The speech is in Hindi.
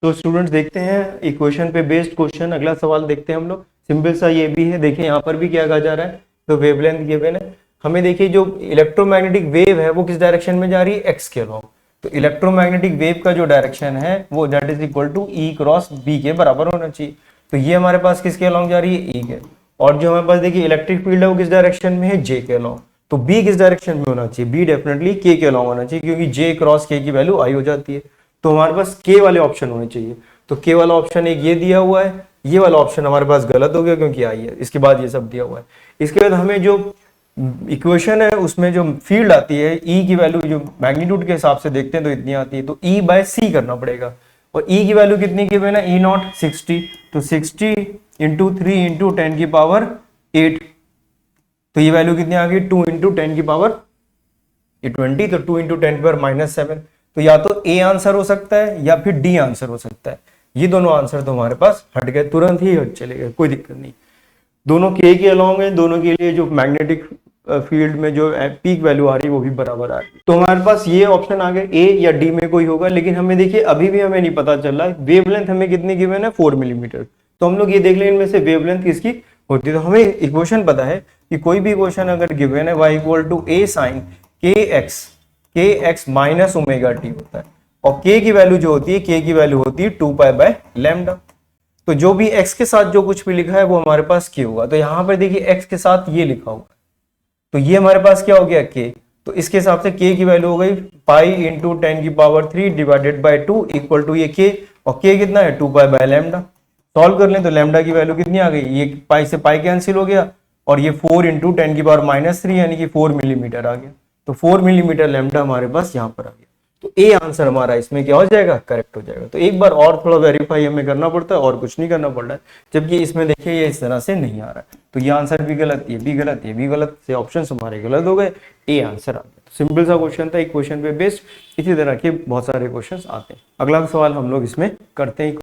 तो स्टूडेंट्स देखते हैं इक्वेशन पे बेस्ड क्वेश्चन। अगला सवाल देखते हैं हम लोग। सिंपल सा ये भी है, देखिए यहाँ पर भी क्या कहा जा रहा है, तो वेवलेंथ गिवन है हमें। देखिए जो इलेक्ट्रोमैग्नेटिक वेव है वो किस डायरेक्शन में जा रही है, एक्स के अलोंग। तो इलेक्ट्रोमैग्नेटिक वेव का जो डायरेक्शन है वो that is equal to E cross B के बराबर होना चाहिए। तो ये हमारे पास किसके अलोंग जा रही है, ई के। और जो हमारे पास देखिए इलेक्ट्रिक फील्ड है वो किस डायरेक्शन में है, जे के अलोंग। तो बी किस डायरेक्शन में होना चाहिए, बी डेफिनेटली के अलोंग होना चाहिए, क्योंकि जे क्रॉस के की वैल्यू आई हो जाती है। तो हमारे पास के वाले ऑप्शन होने चाहिए। तो के वाला ऑप्शन एक ये दिया हुआ है, ये वाला ऑप्शन हमारे पास गलत हो गया क्योंकि आई है, इसके बाद ये सब दिया हुआ है। इसके बाद हमें जो इक्वेशन है उसमें जो फील्ड आती है ई की वैल्यू जो मैग्नीट्यूड के हिसाब से देखते हैं तो इतनी आती है, तो ई बाय सी करना पड़ेगा। और ई की वैल्यू कितनी की है ना, ई नॉट 60, तो 60 इंटू 3 इंटू 10 की पावर 8, तो ये वैल्यू कितनी आ गई, 2 इंटू 10 की पावर 20, तो 2 इंटू 10 की पावर -7। तो या तो ए आंसर हो सकता है या फिर डी आंसर हो सकता है। ये दोनों आंसर तो हमारे पास हट गए, तुरंत ही हट चले गए, कोई दिक्कत नहीं। दोनों के अलोंग है, दोनों के लिए जो मैग्नेटिक फील्ड में जो पीक वैल्यू आ रही है वो भी बराबर आ रही है। तो हमारे पास ये ऑप्शन आ गए, ए या डी में कोई होगा। लेकिन हमें देखिए अभी भी हमें नहीं पता चल रहा है वेवलेंथ हमें कितनी गिवन है, 4 मिलीमीटर। तो हम लोग ये देख लें इनमें से वेवलेंथ किसकी होती है। तो हमें इक्वेशन पता है कि कोई भी इक्वेशन अगर गिवन है y equal to a sine के एक्स माइनस ओमेगा टी होता है, और k की वैल्यू जो होती है, k की वैल्यू होती है 2 पाई बाय लैम्डा। तो जो भी x के साथ जो कुछ भी लिखा है वो हमारे पास k होगा। तो यहाँ पर देखिए x के साथ ये लिखा हुआ है, तो ये हमारे पास क्या हो गया, k। तो इसके हिसाब से k की वैल्यू हो गई पाई इंटू 10 की power 3 divided by 2 equal to ये k, और k कितना है 2 पाई बाय लैम्डा। सॉल्व कर लें तो लैम्डा की वैल्यू कितनी आ गई, ये पाई से पाई कैंसिल हो गया, और ये 4 इंटू 10 की पावर -3 यानी कि 4 मिलीमीटर आ गया। तो 4 मिलीमीटर लैम्डा हमारे पास यहाँ पर आ गया। तो ए आंसर हमारा इसमें क्या हो जाएगा, करेक्ट हो जाएगा। तो एक बार और थोड़ा वेरीफाई हमें करना पड़ता है और कुछ नहीं करना पड़ रहा है, जबकि इसमें देखिए ये इस तरह से नहीं आ रहा है। तो ये आंसर भी गलत, ये भी गलत, ये भी गलत, से ऑप्शन हमारे गलत हो गए, ए आंसर आ गया। तो सिंपल सा क्वेश्चन था, एक क्वेश्चन पे बेस्ड इसी तरह के बहुत सारे क्वेश्चन आते हैं। अगला सवाल हम लोग इसमें करते हैं।